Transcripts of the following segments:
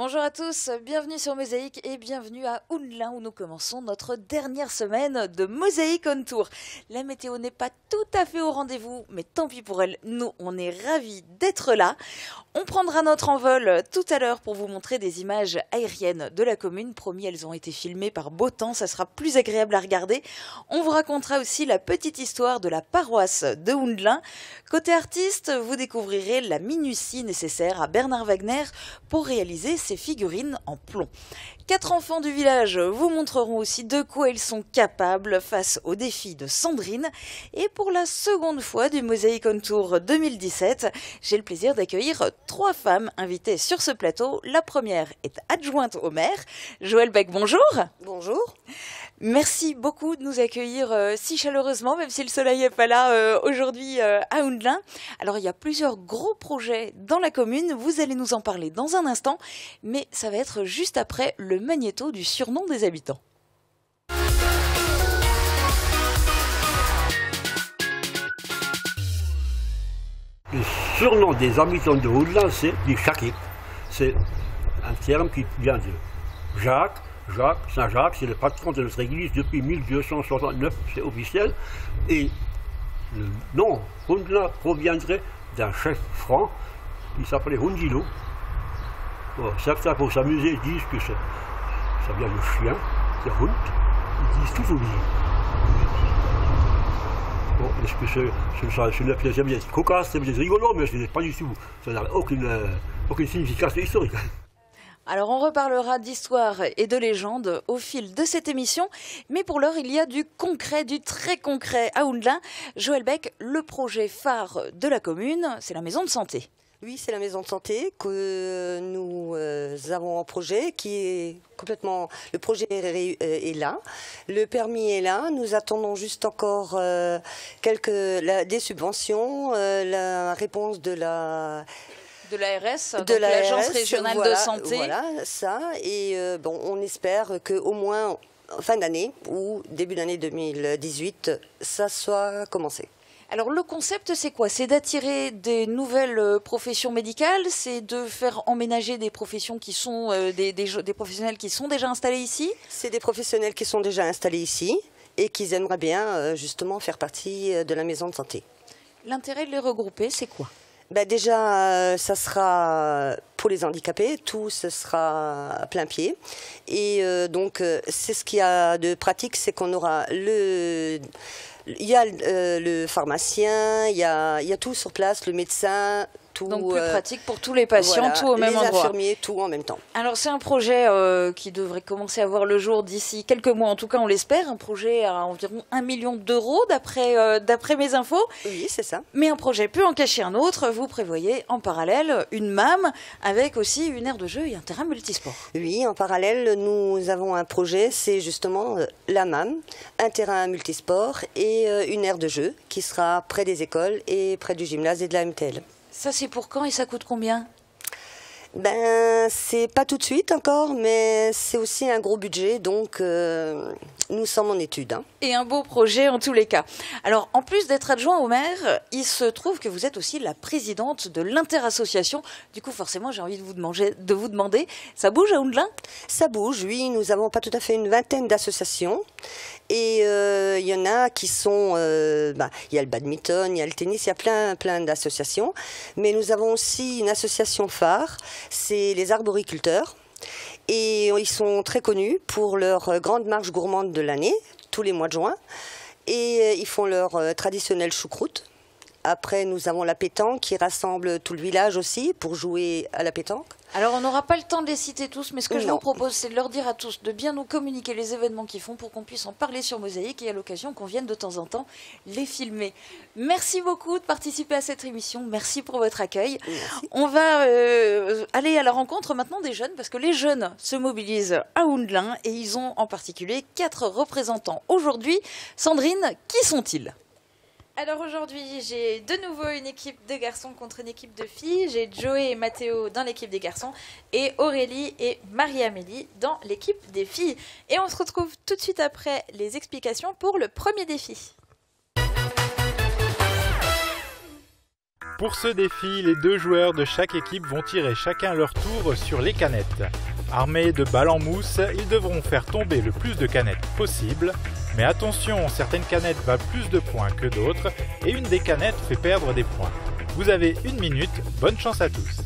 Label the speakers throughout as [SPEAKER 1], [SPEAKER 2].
[SPEAKER 1] Bonjour à tous, bienvenue sur Mosaïque et bienvenue à Houndelin où nous commençons notre dernière semaine de Mosaïque on Tour. La météo n'est pas tout à fait au rendez-vous, mais tant pis pour elle, nous on est ravis d'être là. On prendra notre envol tout à l'heure pour vous montrer des images aériennes de la commune. Promis, elles ont été filmées par beau temps, ça sera plus agréable à regarder. On vous racontera aussi la petite histoire de la paroisse de Houndelin. Côté artiste, vous découvrirez la minutie nécessaire à Bernard Wagner pour réaliser ses figurines en plomb. 4 enfants du village vous montreront aussi de quoi ils sont capables face aux défis de Sandrine. Et pour la seconde fois du Mosaïque on Tour 2017, j'ai le plaisir d'accueillir 3 femmes invitées sur ce plateau. La première est adjointe au maire, Joëlle Beck, bonjour.
[SPEAKER 2] Bonjour.
[SPEAKER 1] Merci beaucoup de nous accueillir si chaleureusement, même si le soleil n'est pas là aujourd'hui à Houndelin. Alors il y a plusieurs gros projets dans la commune, vous allez nous en parler dans un instant, mais ça va être juste après le magnéto du surnom des habitants.
[SPEAKER 3] Le surnom des habitants de Houndelin, c'est les Chakites. C'est un terme qui vient de Jacques. Saint-Jacques, c'est le patron de notre église depuis 1269, c'est officiel. Et le nom Houndelin proviendrait d'un chef franc qui s'appelait Hundilo. Bon, certains, pour s'amuser, disent que ça vient du chien, c'est Hund. Ils disent tout oublié. Bon, est-ce que c'est une appellation bien cocasse, c'est bien rigolo, mais ce n'est pas du tout. Ça n'a aucune signification historique.
[SPEAKER 1] Alors on reparlera d'histoire et de légende au fil de cette émission, mais pour l'heure il y a du concret, du très concret à Houndelin. Joëlle Beck, le projet phare de la commune, c'est la maison de santé.
[SPEAKER 2] Oui, c'est la maison de santé que nous avons en projet, qui est complètement... Le projet est là, le permis est là, nous attendons juste encore des subventions, la réponse de l'ARS,
[SPEAKER 1] de l'Agence régionale de santé.
[SPEAKER 2] Voilà, ça. Et bon, on espère qu'au moins fin d'année ou début d'année 2018, ça soit commencé.
[SPEAKER 1] Alors le concept, c'est quoi? C'est d'attirer des nouvelles professions médicales, c'est de faire emménager des professions qui sont des professionnels qui sont déjà installés ici? C'est
[SPEAKER 2] des professionnels qui sont déjà installés ici et qui aimeraient bien justement faire partie de la maison de santé. L'intérêt de les regrouper, c'est quoi? Déjà, ça sera pour les handicapés, tout ce sera à plein pied. Et donc, c'est ce qu'il y a de pratique, c'est qu'on aura le pharmacien, il y a tout sur place, le médecin. Tout, donc plus pratique pour tous les patients, voilà, tout au même endroit. Les infirmiers, tout en même temps. Alors c'est un projet qui devrait commencer à voir le jour d'ici quelques mois, en tout cas on l'espère, un projet à environ 1 million d'euros d'après mes infos. Oui, c'est ça. Mais un projet peut en cacher un autre, vous prévoyez en parallèle une MAM avec aussi une aire de jeu et un terrain multisport. Oui, en parallèle nous avons un projet, c'est justement la MAM, un terrain multisport et une aire de jeu qui sera près des écoles et près du gymnase et de la MTL. Ça, c'est pour quand et ça coûte combien? C'est pas tout de suite encore, mais c'est aussi un gros budget, donc nous sommes en étude. Et un beau projet en tous les cas. Alors, en plus d'être adjoint au maire, il se trouve que vous êtes aussi la présidente de l'interassociation. Du coup, forcément, j'ai envie de vous demander, ça bouge à Houndelin? Ça bouge, oui. Nous avons pas tout à fait une vingtaine d'associations. Et il y en a qui sont... il y a le badminton, il y a le tennis, il y a plein d'associations. Mais nous avons aussi une association phare, c'est les arboriculteurs. Et ils sont très connus pour leur grande marche gourmande de l'année, tous les mois de juin. Et ils font leur traditionnelle choucroute. Après, nous avons la pétanque qui rassemble tout le village aussi pour jouer à la pétanque. Alors, on n'aura pas le temps de les citer tous, mais ce que je vous propose, c'est de leur dire à tous de bien nous communiquer les événements qu'ils font pour qu'on puisse en parler sur Mosaïque et à l'occasion qu'on vienne de temps en temps les filmer. Merci beaucoup de participer à cette émission. Merci pour votre accueil. Merci. On va aller à la rencontre maintenant des jeunes parce que les jeunes se mobilisent à Houndelin et ils ont en particulier 4 représentants aujourd'hui. Sandrine, qui sont-ils ?
[SPEAKER 4] Alors aujourd'hui, j'ai de nouveau une équipe de garçons contre une équipe de filles. J'ai Joey et Mathéo dans l'équipe des garçons et Aurélie et Marie-Amélie dans l'équipe des filles. Et on se retrouve tout de suite après les explications pour le premier défi.
[SPEAKER 5] Pour ce défi, les 2 joueurs de chaque équipe vont tirer chacun leur tour sur les canettes. Armés de balles en mousse, ils devront faire tomber le plus de canettes possible. Mais attention, certaines canettes valent plus de points que d'autres et une des canettes fait perdre des points. Vous avez 1 minute, bonne chance à tous.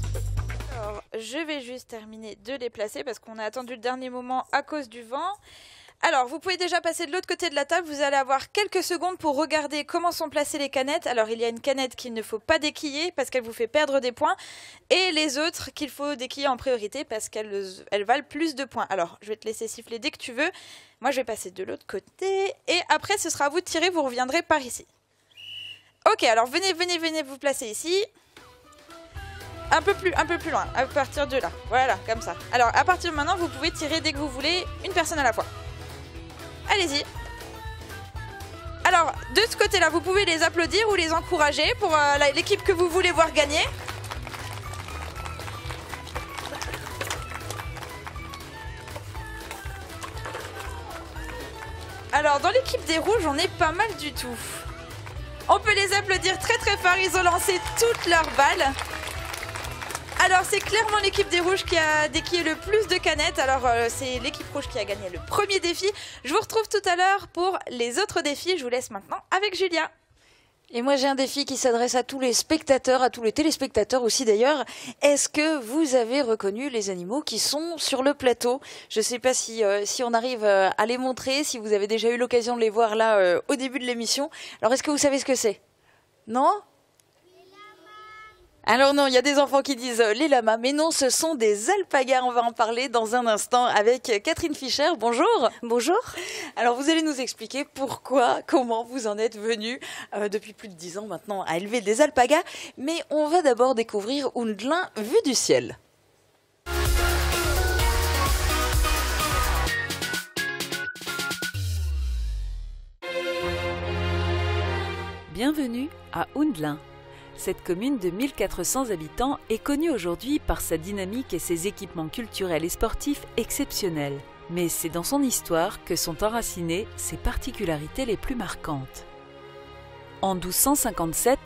[SPEAKER 4] Alors, je vais juste terminer de les placer parce qu'on a attendu le dernier moment à cause du vent. Alors, vous pouvez déjà passer de l'autre côté de la table. Vous allez avoir quelques secondes pour regarder comment sont placées les canettes. Alors, il y a une canette qu'il ne faut pas déquiller parce qu'elle vous fait perdre des points. Et les autres qu'il faut déquiller en priorité parce qu'elles valent plus de points. Alors, je vais te laisser siffler dès que tu veux. Moi, je vais passer de l'autre côté. Et après, ce sera à vous de tirer. Vous reviendrez par ici. Ok, alors venez vous placer ici. Un peu plus loin, à partir de là. Voilà, comme ça. Alors, à partir de maintenant, vous pouvez tirer dès que vous voulez, une personne à la fois. Allez-y. Alors, de ce côté-là, vous pouvez les applaudir ou les encourager pour l'équipe que vous voulez voir gagner. Alors, dans l'équipe des rouges, on est pas mal du tout. On peut les applaudir très très fort, ils ont lancé toutes leurs balles. Alors c'est clairement l'équipe des rouges qui a déquillé le plus de canettes. Alors c'est l'équipe rouge qui a gagné le premier défi. Je vous retrouve tout à l'heure pour les autres défis. Je vous laisse maintenant avec Julia.
[SPEAKER 1] Et moi j'ai un défi qui s'adresse à tous les spectateurs, à tous les téléspectateurs aussi d'ailleurs. Est-ce que vous avez reconnu les animaux qui sont sur le plateau? Je ne sais pas si on arrive à les montrer, si vous avez déjà eu l'occasion de les voir là au début de l'émission. Alors est-ce que vous savez ce que c'est? Non? Alors non, il y a des enfants qui disent les lamas, mais non, ce sont des alpagas. On va en parler dans un instant avec Catherine Fischer. Bonjour.
[SPEAKER 2] Bonjour.
[SPEAKER 1] Alors vous allez nous expliquer pourquoi, comment vous en êtes venu depuis plus de 10 ans maintenant à élever des alpagas. Mais on va d'abord découvrir Undlin vue du ciel.
[SPEAKER 6] Bienvenue à Undlin. Cette commune de 1400 habitants est connue aujourd'hui par sa dynamique et ses équipements culturels et sportifs exceptionnels. Mais c'est dans son histoire que sont enracinées ses particularités les plus marquantes. En 1257,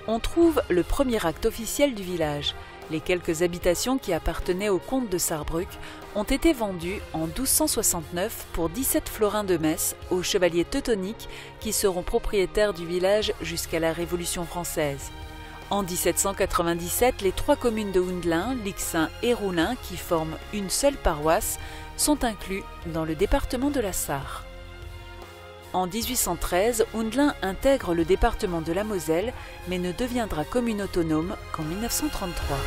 [SPEAKER 6] on trouve le premier acte officiel du village. Les quelques habitations qui appartenaient au comte de Sarrebruck ont été vendues en 1269 pour 17 florins de Metz aux chevaliers teutoniques qui seront propriétaires du village jusqu'à la Révolution française. En 1797, les 3 communes de Undlin, Lixin et Roulin, qui forment une seule paroisse, sont inclus dans le département de la Sarre. En 1813, Undlin intègre le département de la Moselle, mais ne deviendra commune autonome qu'en 1933.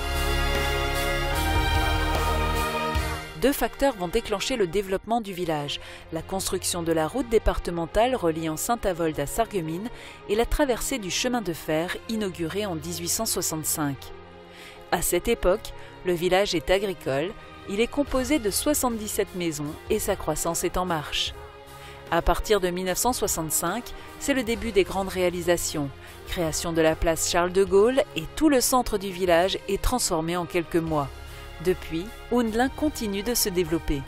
[SPEAKER 6] 2 facteurs vont déclencher le développement du village, la construction de la route départementale reliant Saint-Avold à Sarreguemines et la traversée du chemin de fer inauguré en 1865. À cette époque, le village est agricole, il est composé de 77 maisons et sa croissance est en marche. À partir de 1965, c'est le début des grandes réalisations. Création de la place Charles de Gaulle et tout le centre du village est transformé en quelques mois. Depuis, Undlin continue de se développer.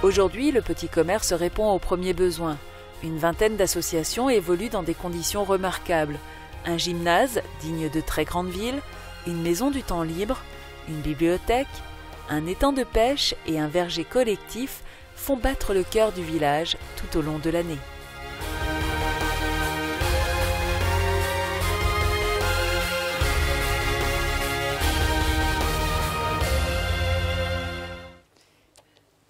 [SPEAKER 6] Aujourd'hui, le petit commerce répond aux premiers besoins. Une vingtaine d'associations évoluent dans des conditions remarquables. Un gymnase, digne de très grandes villes, une maison du temps libre, une bibliothèque, un étang de pêche et un verger collectif font battre le cœur du village tout au long de l'année.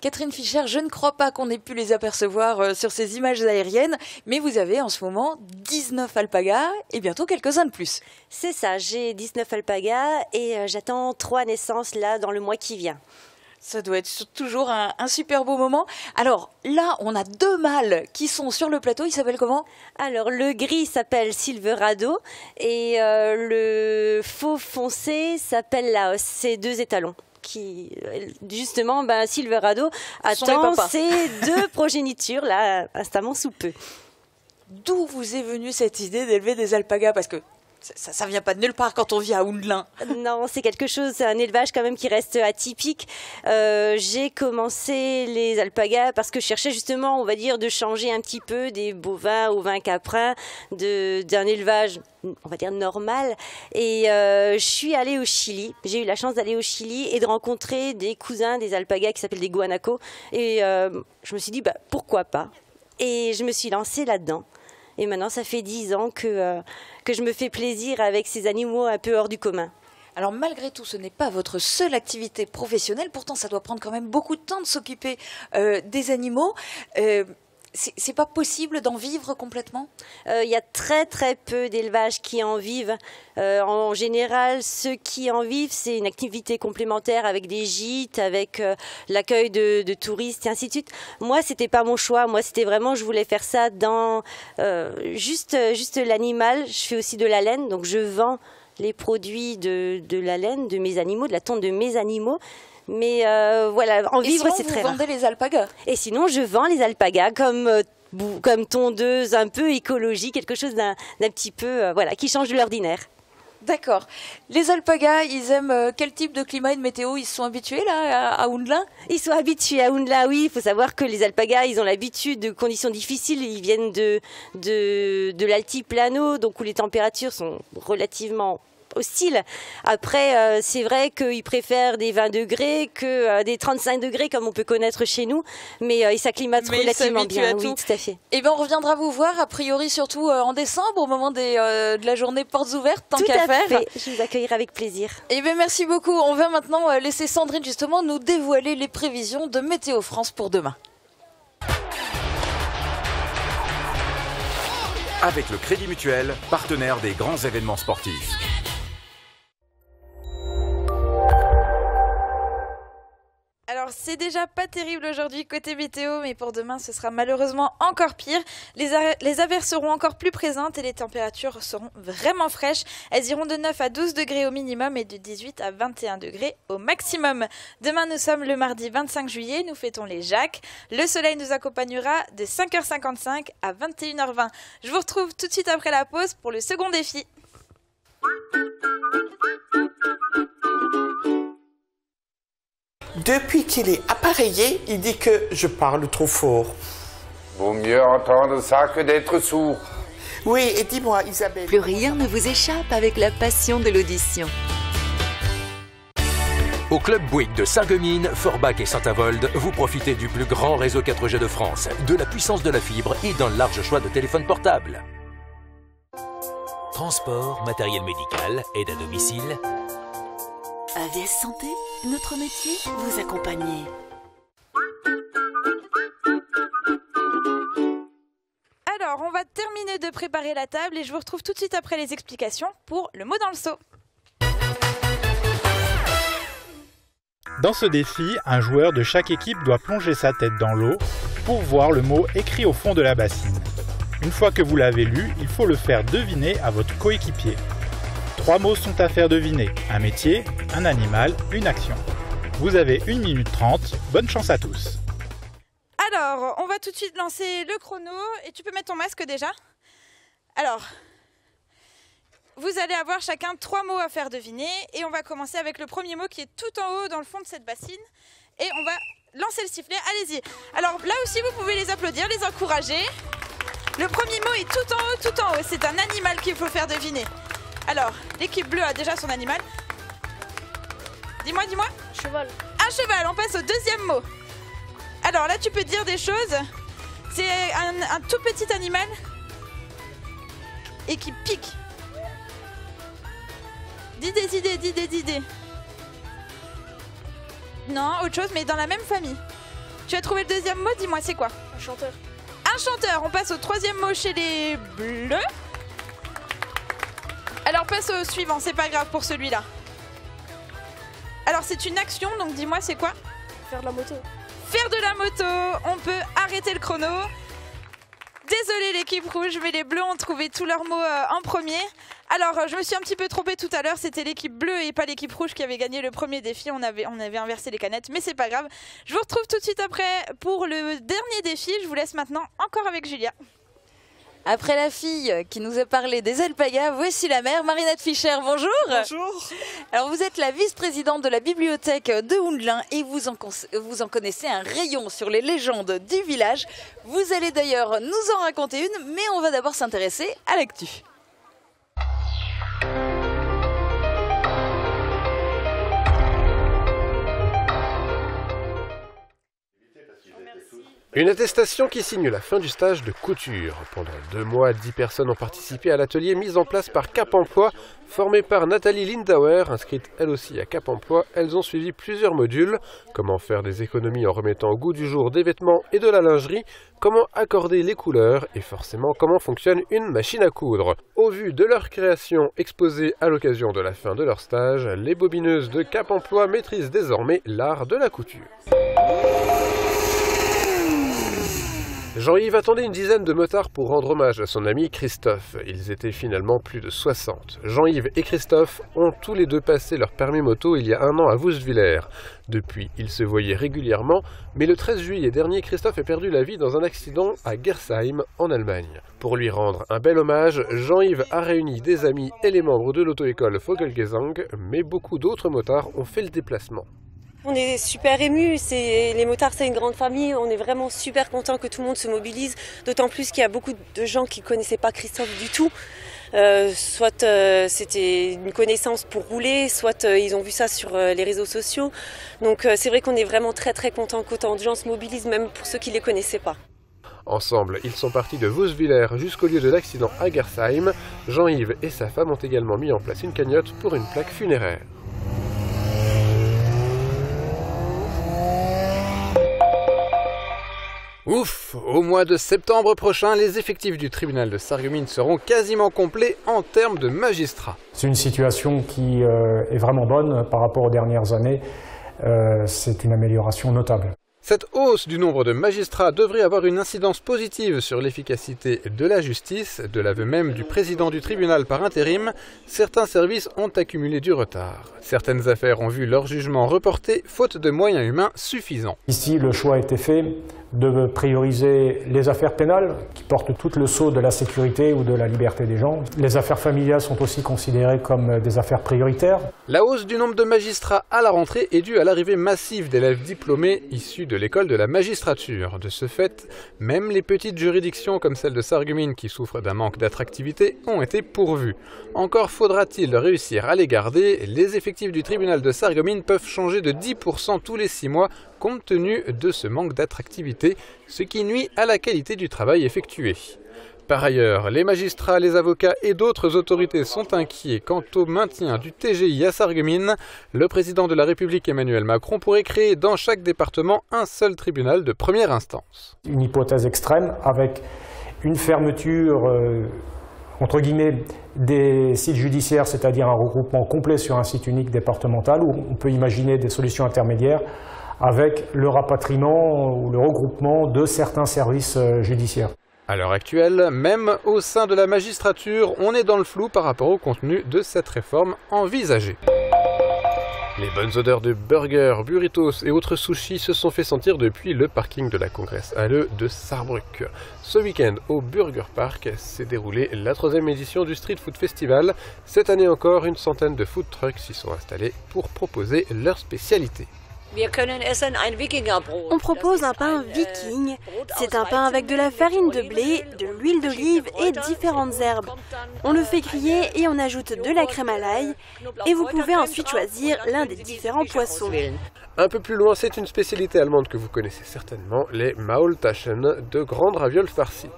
[SPEAKER 1] Catherine Fischer, je ne crois pas qu'on ait pu les apercevoir sur ces images aériennes, mais vous avez en ce moment 19 alpagas et bientôt quelques-uns de plus.
[SPEAKER 2] C'est ça, j'ai 19 alpagas et j'attends 3 naissances là dans le mois qui vient.
[SPEAKER 1] Ça doit être toujours un super beau moment. Alors là, on a 2 mâles qui sont sur le plateau, ils s'appellent comment?
[SPEAKER 2] Alors le gris s'appelle Silverado et le fauve foncé s'appelle Laos, c'est 2 étalons. Qui justement Silverado attend ses 2 progénitures là instamment sous peu.
[SPEAKER 1] D'où vous est venue cette idée d'élever des alpagas? Parce que Ça vient pas de nulle part quand on vit à Houndelin.
[SPEAKER 2] Non, c'est quelque chose, c'est un élevage quand même qui reste atypique. J'ai commencé les alpagas parce que je cherchais justement, on va dire, de changer un petit peu des bovins aux vins caprins, d'un élevage, on va dire, normal. Et je suis allée au Chili. J'ai eu la chance d'aller au Chili et de rencontrer des cousins des alpagas qui s'appellent des guanacos. Et je me suis dit, pourquoi pas? Et je me suis lancée là-dedans. Et maintenant, ça fait 10 ans que je me fais plaisir avec ces animaux un peu hors du commun.
[SPEAKER 1] Alors malgré tout, ce n'est pas votre seule activité professionnelle. Pourtant, ça doit prendre quand même beaucoup de temps de s'occuper des animaux. C'est pas possible d'en vivre complètement?
[SPEAKER 2] Il y a très très peu d'élevages qui en vivent. En général, ceux qui en vivent, c'est une activité complémentaire avec des gîtes, avec l'accueil de touristes et ainsi de suite. Moi, c'était pas mon choix. Moi, c'était vraiment, je voulais faire ça dans juste l'animal. Je fais aussi de la laine, donc je vends les produits de la laine de mes animaux, de la tonte de mes animaux. Mais voilà, en vivre, c'est très rare.
[SPEAKER 1] Et sinon, vous vendez les alpagas?
[SPEAKER 2] Et sinon, je vends les alpagas comme tondeuse un peu écologique, quelque chose d'un petit peu, voilà, qui change de l'ordinaire.
[SPEAKER 1] D'accord. Les alpagas, ils aiment quel type de climat et de météo? Ils se sont habitués là à Houndelin?
[SPEAKER 2] Ils sont habitués à Houndelin, oui. Il faut savoir que les alpagas, ils ont l'habitude de conditions difficiles. Ils viennent de l'altiplano, donc où les températures sont relativement hostile. Après, c'est vrai qu'ils préfèrent des 20 degrés que des 35 degrés comme on peut connaître chez nous, mais ils s'acclimatent relativement bien. Oui, tout à fait.
[SPEAKER 1] Et bien, on reviendra vous voir, a priori, surtout en décembre, au moment de la journée portes ouvertes, tant qu'à faire.
[SPEAKER 2] Tout à fait, je vous accueillerai avec plaisir.
[SPEAKER 1] Et bien, merci beaucoup. On va maintenant laisser Sandrine, justement, nous dévoiler les prévisions de Météo France pour demain.
[SPEAKER 7] Avec le Crédit Mutuel, partenaire des grands événements sportifs.
[SPEAKER 4] Alors c'est déjà pas terrible aujourd'hui côté météo, mais pour demain ce sera malheureusement encore pire. Les averses seront encore plus présentes et les températures seront vraiment fraîches. Elles iront de 9 à 12 degrés au minimum et de 18 à 21 degrés au maximum. Demain nous sommes le mardi 25 juillet, nous fêtons les Jacques. Le soleil nous accompagnera de 5h55 à 21h20. Je vous retrouve tout de suite après la pause pour le second défi.
[SPEAKER 8] Depuis qu'il est appareillé, il dit que je parle trop fort.
[SPEAKER 9] Vaut mieux entendre ça que d'être sourd.
[SPEAKER 8] Oui, et dis-moi, Isabelle...
[SPEAKER 10] Plus rien ne vous échappe avec la passion de l'audition.
[SPEAKER 11] Au Club Bouygues de Sarreguemines, Forbach et Saint-Avold, vous profitez du plus grand réseau 4G de France, de la puissance de la fibre et d'un large choix de téléphones portables.
[SPEAKER 12] Transport, matériel médical, aide à domicile...
[SPEAKER 10] AVS Santé, notre métier, vous accompagner.
[SPEAKER 4] Alors, on va terminer de préparer la table et je vous retrouve tout de suite après les explications pour le mot dans le seau.
[SPEAKER 5] Dans ce défi, un joueur de chaque équipe doit plonger sa tête dans l'eau pour voir le mot écrit au fond de la bassine. Une fois que vous l'avez lu, il faut le faire deviner à votre coéquipier. 3 mots sont à faire deviner, un métier, un animal, une action. Vous avez 1 minute 30, bonne chance à tous.
[SPEAKER 4] Alors, on va tout de suite lancer le chrono et tu peux mettre ton masque déjà. Alors, vous allez avoir chacun 3 mots à faire deviner et on va commencer avec le premier mot qui est tout en haut dans le fond de cette bassine et on va lancer le sifflet, allez-y. Alors là aussi vous pouvez les applaudir, les encourager. Le premier mot est tout en haut, c'est un animal qu'il faut faire deviner. Alors, l'équipe bleue a déjà son animal. Dis-moi.
[SPEAKER 13] Cheval.
[SPEAKER 4] Un cheval, on passe au deuxième mot. Alors là, tu peux dire des choses. C'est un tout petit animal et qui pique. Dis des idées. Non, autre chose, mais dans la même famille. Tu as trouvé le deuxième mot, dis-moi, c'est quoi?
[SPEAKER 13] Un chanteur.
[SPEAKER 4] Un chanteur, on passe au troisième mot chez les bleus. Alors passe au suivant, c'est pas grave pour celui-là. Alors c'est une action, donc dis-moi c'est quoi?
[SPEAKER 13] Faire de la moto.
[SPEAKER 4] Faire de la moto, on peut arrêter le chrono. Désolé l'équipe rouge, mais les bleus ont trouvé tous leurs mots en premier. Alors je me suis un petit peu trompée tout à l'heure, c'était l'équipe bleue et pas l'équipe rouge qui avait gagné le premier défi. On avait inversé les canettes, mais c'est pas grave. Je vous retrouve tout de suite après pour le dernier défi. Je vous laisse maintenant encore avec Julia.
[SPEAKER 1] Après la fille qui nous a parlé des alpagas, voici la mère, Marinette Fischer. Bonjour.
[SPEAKER 13] Bonjour.
[SPEAKER 1] Alors vous êtes la vice-présidente de la bibliothèque de Houndelin et vous en connaissez un rayon sur les légendes du village. Vous allez d'ailleurs nous en raconter une, mais on va d'abord s'intéresser à l'actu.
[SPEAKER 14] Une attestation qui signe la fin du stage de couture. Pendant 2 mois, 10 personnes ont participé à l'atelier mis en place par Cap Emploi, formé par Nathalie Lindauer, inscrite elle aussi à Cap Emploi. Elles ont suivi plusieurs modules. Comment faire des économies en remettant au goût du jour des vêtements et de la lingerie, comment accorder les couleurs et forcément comment fonctionne une machine à coudre. Au vu de leur création exposée à l'occasion de la fin de leur stage, les bobineuses de Cap Emploi maîtrisent désormais l'art de la couture. Jean-Yves attendait une dizaine de motards pour rendre hommage à son ami Christophe. Ils étaient finalement plus de 60. Jean-Yves et Christophe ont tous les deux passé leur permis moto il y a 1 an à Woustviller. Depuis, ils se voyaient régulièrement, mais le 13 juillet dernier, Christophe a perdu la vie dans un accident à Gersheim, en Allemagne. Pour lui rendre un bel hommage, Jean-Yves a réuni des amis et les membres de l'auto-école Vogelgesang, mais beaucoup d'autres motards ont fait le déplacement.
[SPEAKER 15] On est super émus, les motards c'est une grande famille, on est vraiment super contents que tout le monde se mobilise, d'autant plus qu'il y a beaucoup de gens qui ne connaissaient pas Christophe du tout. Soit c'était une connaissance pour rouler, soit ils ont vu ça sur les réseaux sociaux. Donc c'est vrai qu'on est vraiment très très contents qu'autant de gens se mobilisent, même pour ceux qui ne les connaissaient pas.
[SPEAKER 14] Ensemble, ils sont partis de Woustviller jusqu'au lieu de l'accident à Gersheim. Jean-Yves et sa femme ont également mis en place une cagnotte pour une plaque funéraire. Ouf! Au mois de septembre prochain, les effectifs du tribunal de Sarreguemines seront quasiment complets en termes de magistrats.
[SPEAKER 16] C'est une situation qui est vraiment bonne par rapport aux dernières années. C'est une amélioration notable.
[SPEAKER 14] Cette hausse du nombre de magistrats devrait avoir une incidence positive sur l'efficacité de la justice. De l'aveu même du président du tribunal par intérim, certains services ont accumulé du retard. Certaines affaires ont vu leur jugement reporté, faute de moyens humains suffisants.
[SPEAKER 16] Ici, le choix a été fait de prioriser les affaires pénales, qui portent tout le sceau de la sécurité ou de la liberté des gens. Les affaires familiales sont aussi considérées comme des affaires prioritaires.
[SPEAKER 14] La hausse du nombre de magistrats à la rentrée est due à l'arrivée massive d'élèves diplômés issus de l'école de la magistrature. De ce fait, même les petites juridictions comme celle de Sarreguemines qui souffrent d'un manque d'attractivité ont été pourvues. Encore faudra-t-il réussir à les garder. Les effectifs du tribunal de Sarreguemines peuvent changer de 10% tous les 6 mois compte tenu de ce manque d'attractivité, ce qui nuit à la qualité du travail effectué. Par ailleurs, les magistrats, les avocats et d'autres autorités sont inquiets quant au maintien du TGI à Sarreguemines. Le président de la République Emmanuel Macron pourrait créer dans chaque département un seul tribunal de première instance.
[SPEAKER 16] Une hypothèse extrême avec une fermeture entre guillemets des sites judiciaires, c'est-à-dire un regroupement complet sur un site unique départemental où on peut imaginer des solutions intermédiaires avec le rapatriement ou le regroupement de certains services judiciaires.
[SPEAKER 14] À l'heure actuelle, même au sein de la magistrature, on est dans le flou par rapport au contenu de cette réforme envisagée. Les bonnes odeurs de burgers, burritos et autres sushis se sont fait sentir depuis le parking de la Kongresshalle de Saarbrück. Ce week-end, au Burger Park, s'est déroulée la 3e édition du Street Food Festival. Cette année encore, une centaine de food trucks s'y sont installés pour proposer leurs spécialités.
[SPEAKER 17] On propose un pain viking. C'est un pain avec de la farine de blé, de l'huile d'olive et différentes herbes. On le fait griller et on ajoute de la crème à l'ail. Et vous pouvez ensuite choisir l'un des différents poissons.
[SPEAKER 14] Un peu plus loin, c'est une spécialité allemande que vous connaissez certainement, les Maultaschen, de grandes ravioles farcies.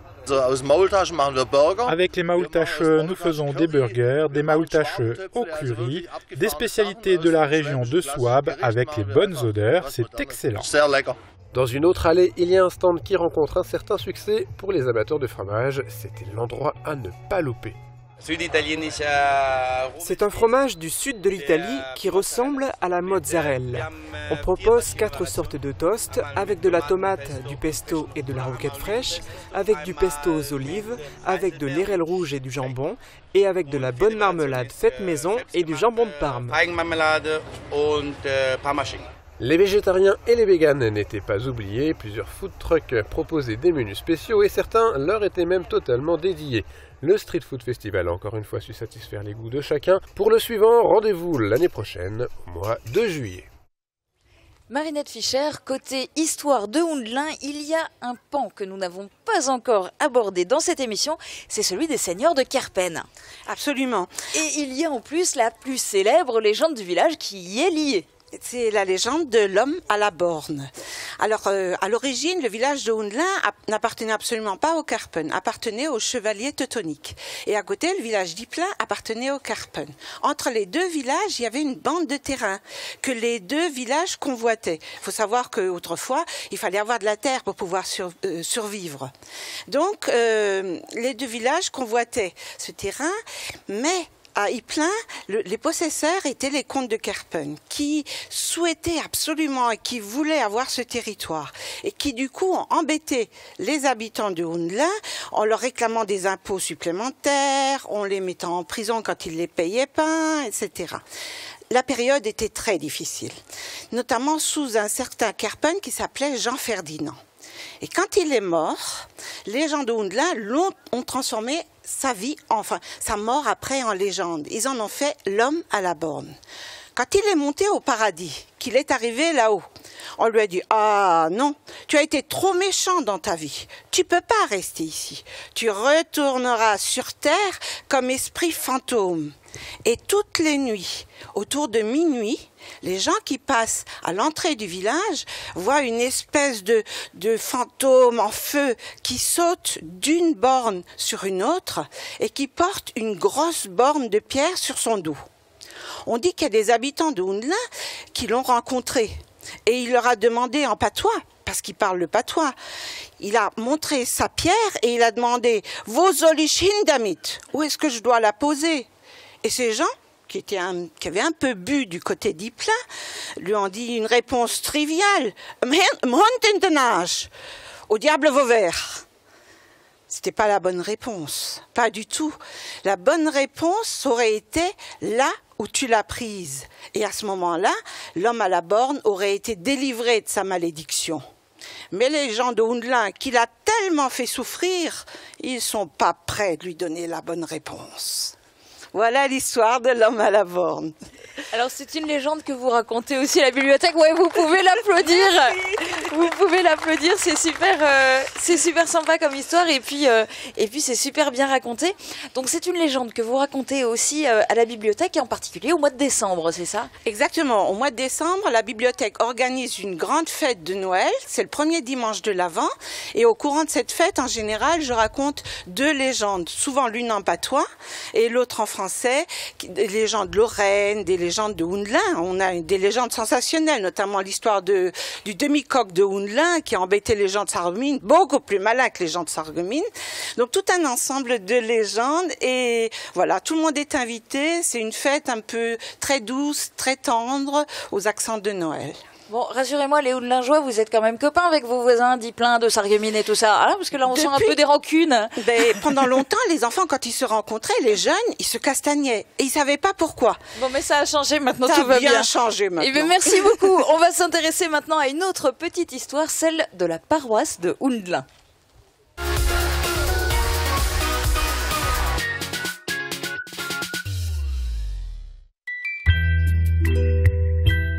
[SPEAKER 5] Avec les Maultaschen, nous faisons des burgers, des Maultaschen au curry, des spécialités de la région de Souabe avec les bonnes odeurs, c'est excellent.
[SPEAKER 14] Dans une autre allée, il y a un stand qui rencontre un certain succès pour les amateurs de fromage. C'était l'endroit à ne pas louper.
[SPEAKER 18] C'est un fromage du sud de l'Italie qui ressemble à la mozzarella. On propose 4 sortes de toast avec de la tomate, du pesto et de la roquette fraîche, avec du pesto aux olives, avec de l'érel rouge et du jambon, et avec de la bonne marmelade faite maison et du jambon de Parme.
[SPEAKER 14] Les végétariens et les véganes n'étaient pas oubliés, plusieurs food trucks proposaient des menus spéciaux et certains leur étaient même totalement dédiés. Le Street Food Festival a encore une fois su satisfaire les goûts de chacun. Pour le suivant, rendez-vous l'année prochaine, au mois de juillet.
[SPEAKER 1] Marinette Fischer, côté histoire de Houndelin, il y a un pan que nous n'avons pas encore abordé dans cette émission, c'est celui des seigneurs de Kerpen.
[SPEAKER 13] Absolument.
[SPEAKER 1] Et il y a en plus la plus célèbre légende du village qui y est liée.
[SPEAKER 13] C'est la légende de l'homme à la borne. Alors, à l'origine, le village de Houndelin n'appartenait absolument pas aux Kerpen, appartenait aux chevaliers teutoniques. Et à côté, le village d'Ypelin appartenait aux Kerpen. Entre les deux villages, il y avait une bande de terrain que les deux villages convoitaient. Il faut savoir qu'autrefois, il fallait avoir de la terre pour pouvoir survivre. Donc, les deux villages convoitaient ce terrain, mais à Ypelin, les possesseurs étaient les comtes de Kerpen, qui souhaitaient absolument et qui voulaient avoir ce territoire, et qui du coup ont embêté les habitants de Houndelin en leur réclamant des impôts supplémentaires, en les mettant en prison quand ils ne les payaient pas, etc. La période était très difficile, notamment sous un certain Kerpen qui s'appelait Jean Ferdinand. Et quand il est mort, les gens de Houndelin ont transformé sa vie, enfin sa mort après en légende. Ils en ont fait l'homme à la borne. Quand il est monté au paradis, qu'il est arrivé là-haut, on lui a dit « Ah non, tu as été trop méchant dans ta vie. Tu peux pas rester ici. Tu retourneras sur terre comme esprit fantôme. » Et toutes les nuits, autour de minuit, les gens qui passent à l'entrée du village voient une espèce de fantôme en feu qui saute d'une borne sur une autre et qui porte une grosse borne de pierre sur son dos. On dit qu'il y a des habitants de Houndelin qui l'ont rencontré et il leur a demandé en patois, parce qu'il parle le patois, il a montré sa pierre et il a demandé « Wo soll ich hin damit ? Où est-ce que je dois la poser ?» Et ces gens, qui avaient un peu bu du côté d'Ypelin, lui ont dit une réponse triviale. Au diable Vauvert. C'était pas la bonne réponse. Pas du tout. La bonne réponse aurait été là où tu l'as prise. Et à ce moment-là, l'homme à la borne aurait été délivré de sa malédiction. Mais les gens de Houndelin, qui l'a tellement fait souffrir, ils sont pas prêts de lui donner la bonne réponse. Voilà l'histoire de l'homme à la borne.
[SPEAKER 1] Alors c'est une légende que vous racontez aussi à la bibliothèque. Ouais, vous pouvez l'applaudir. Vous pouvez l'applaudir. C'est super sympa comme histoire et puis c'est super bien raconté. Donc c'est une légende que vous racontez aussi à la bibliothèque et en particulier au mois de décembre, c'est ça?
[SPEAKER 13] Exactement. Au mois de décembre, la bibliothèque organise une grande fête de Noël. C'est le premier dimanche de l'Avent et au courant de cette fête, en général, je raconte deux légendes, souvent l'une en patois et l'autre en français, des légendes de Lorraine, des légendes de Houndelin. On a des légendes sensationnelles, notamment l'histoire du demi-coq de Houndelin qui a embêté les gens de Sarreguemines, beaucoup plus malin que les gens de Sarreguemines. Donc tout un ensemble de légendes et voilà, tout le monde est invité. C'est une fête un peu très douce, très tendre, aux accents de Noël.
[SPEAKER 1] Bon, rassurez-moi, les Houndelingeois, vous êtes quand même copains avec vos voisins d'Ypelin, de Sarreguemines et tout ça. Ah, parce que là, on sent un peu des rancunes.
[SPEAKER 13] Pendant longtemps, les enfants, quand ils se rencontraient, les jeunes, ils se castagnaient. Et ils savaient pas pourquoi.
[SPEAKER 1] Bon, mais ça a changé maintenant, tout va bien.
[SPEAKER 13] Ça a bien changé maintenant.
[SPEAKER 1] Et bien, merci beaucoup. On va s'intéresser maintenant à une autre petite histoire, celle de la paroisse de Houndelin.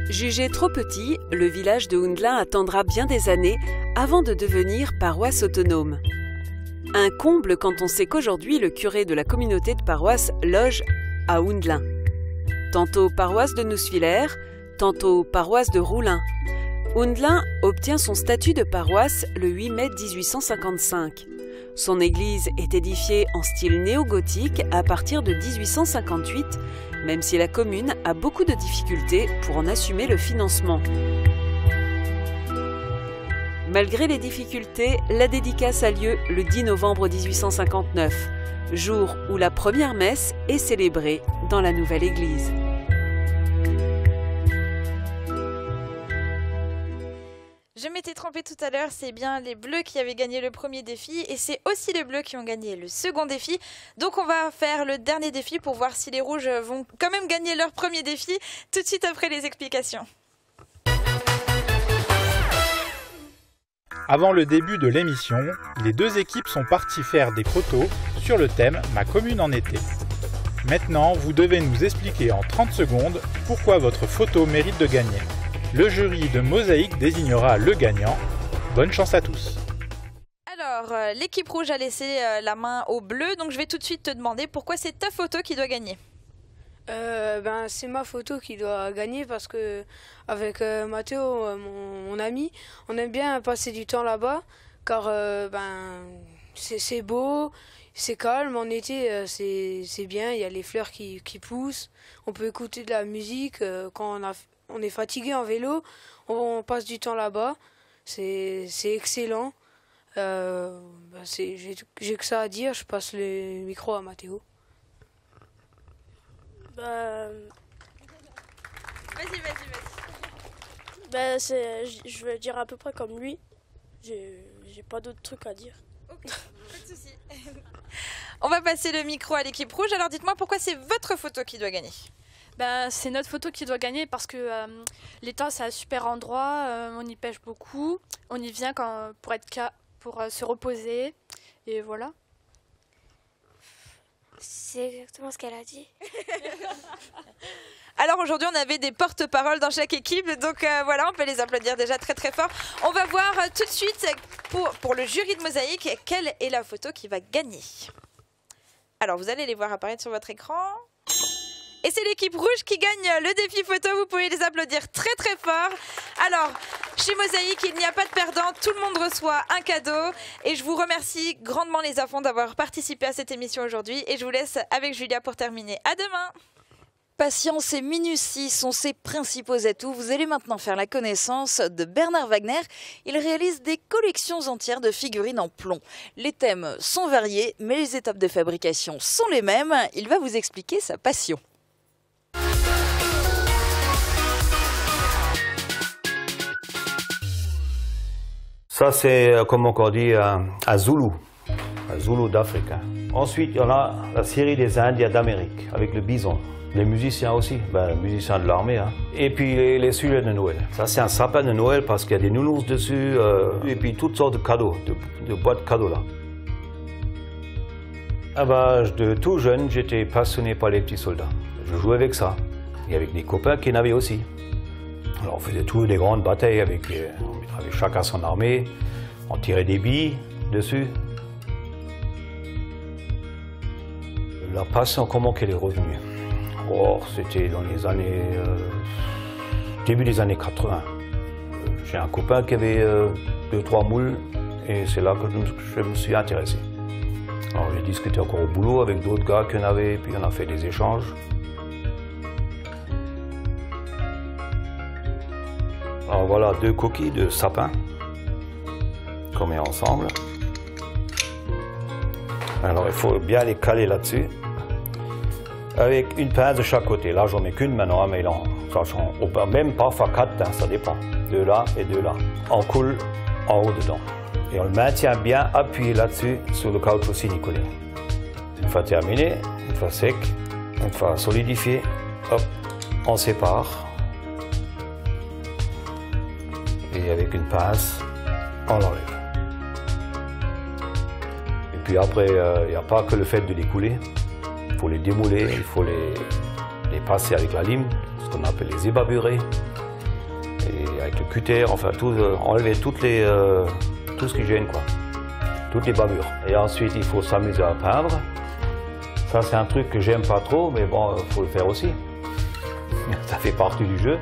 [SPEAKER 6] Jugé trop petit, le village de Houndelin attendra bien des années avant de devenir paroisse autonome. Un comble quand on sait qu'aujourd'hui le curé de la communauté de paroisse loge à Houndelin. Tantôt paroisse de Nouswiller, tantôt paroisse de Roulin. Houndelin obtient son statut de paroisse le 8 mai 1855. Son église est édifiée en style néo-gothique à partir de 1858, même si la commune a beaucoup de difficultés pour en assumer le financement. Malgré les difficultés, la dédicace a lieu le 10 novembre 1859, jour où la première messe est célébrée dans la nouvelle église.
[SPEAKER 4] Je m'étais trompée tout à l'heure, c'est bien les Bleus qui avaient gagné le premier défi et c'est aussi les Bleus qui ont gagné le second défi. Donc on va faire le dernier défi pour voir si les Rouges vont quand même gagner leur premier défi tout de suite après les explications.
[SPEAKER 5] Avant le début de l'émission, les deux équipes sont parties faire des photos sur le thème « Ma commune en été ». Maintenant, vous devez nous expliquer en 30 secondes pourquoi votre photo mérite de gagner. Le jury de Mosaïque désignera le gagnant. Bonne chance à tous.
[SPEAKER 4] Alors, l'équipe rouge a laissé la main au bleu, donc je vais tout de suite te demander pourquoi c'est ta photo qui doit gagner.
[SPEAKER 19] C'est ma photo qui doit gagner parce que avec Mathéo, mon ami, on aime bien passer du temps là-bas car c'est beau, c'est calme en été, c'est bien, il y a les fleurs qui poussent, on peut écouter de la musique quand on est fatigué en vélo, on passe du temps là-bas, c'est excellent. J'ai que ça à dire, je passe le micro à Mathéo.
[SPEAKER 20] Je vais dire à peu près comme lui. J'ai pas d'autres trucs à dire.
[SPEAKER 4] Ok, pas de souci. On va passer le micro à l'équipe rouge. Alors dites-moi pourquoi c'est votre photo qui doit gagner.
[SPEAKER 20] C'est notre photo qui doit gagner parce que l'étang c'est un super endroit, on y pêche beaucoup, on y vient pour se reposer et voilà.
[SPEAKER 17] C'est exactement ce qu'elle a dit.
[SPEAKER 4] Alors aujourd'hui on avait des porte-paroles dans chaque équipe, donc voilà, on peut les applaudir déjà très très fort. On va voir tout de suite pour le jury de Mosaïque quelle est la photo qui va gagner. Alors vous allez les voir apparaître sur votre écran. Et c'est l'équipe rouge qui gagne le défi photo, vous pouvez les applaudir très très fort. Alors, chez Mosaïque, il n'y a pas de perdant, tout le monde reçoit un cadeau. Et je vous remercie grandement les enfants d'avoir participé à cette émission aujourd'hui. Et je vous laisse avec Julia pour terminer. À demain!
[SPEAKER 1] Patience et minutie sont ses principaux atouts. Vous allez maintenant faire la connaissance de Bernard Wagner. Il réalise des collections entières de figurines en plomb. Les thèmes sont variés, mais les étapes de fabrication sont les mêmes. Il va vous expliquer sa passion.
[SPEAKER 21] Ça, c'est, comme on dit, un Zoulou d'Afrique. Ensuite, il y en a la série des Indiens d'Amérique, avec le bison. Les musiciens aussi, les musiciens de l'armée. Et puis les sujets de Noël. Ça, c'est un sapin de Noël parce qu'il y a des nounours dessus, et puis toutes sortes de cadeaux, de boîtes cadeaux là. De tout jeune, j'étais passionné par les petits soldats. Je jouais avec ça, et avec des copains qui en avaient aussi. Alors on faisait toujours des grandes batailles avec chacun son armée, on tirait des billes dessus. La passion, comment qu'elle est revenue? C'était dans les années... début des années 80. J'ai un copain qui avait 2-3 moules et c'est là que je me suis intéressé. Alors j'ai discuté encore au boulot avec d'autres gars qui en avaient, puis on a fait des échanges. Alors voilà 2 coquilles de sapin qu'on met ensemble. Alors il faut bien les caler là-dessus avec une pince de chaque côté. Là j'en mets qu'une maintenant, mais là, on peut même parfois 4, ça dépend. 2 là et 2 là. On coule en haut dedans. Et on le maintient bien appuyé là-dessus sur le caoutchouc siliconé. Une fois terminé, une fois sec, une fois solidifié, hop, on sépare. Et avec une pince, on l'enlève. Et puis après, il n'y a pas que le fait de les couler. Il faut les démouler, il faut les passer avec la lime, ce qu'on appelle les ébaburer. Et avec le cutter, enfin enlever tout ce qui gêne, quoi. Toutes les bavures. Et ensuite, il faut s'amuser à peindre. Ça, c'est un truc que j'aime pas trop, mais bon, il faut le faire aussi. Ça fait partie du jeu.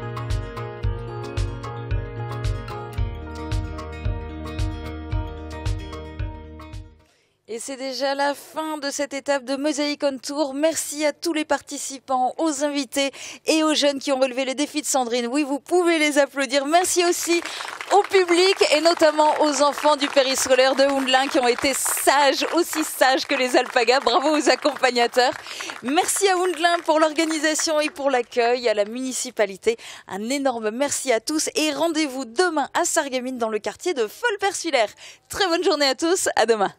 [SPEAKER 1] Et c'est déjà la fin de cette étape de Mosaïque on Tour. Merci à tous les participants, aux invités et aux jeunes qui ont relevé le défi de Sandrine. Oui, vous pouvez les applaudir. Merci aussi au public et notamment aux enfants du périscolaire de Houndelin qui ont été sages, aussi sages que les alpagas. Bravo aux accompagnateurs. Merci à Houndelin pour l'organisation et pour l'accueil, à la municipalité. Un énorme merci à tous et rendez-vous demain à Sarreguemines dans le quartier de Folle-Persulière. Très bonne journée à tous, à demain.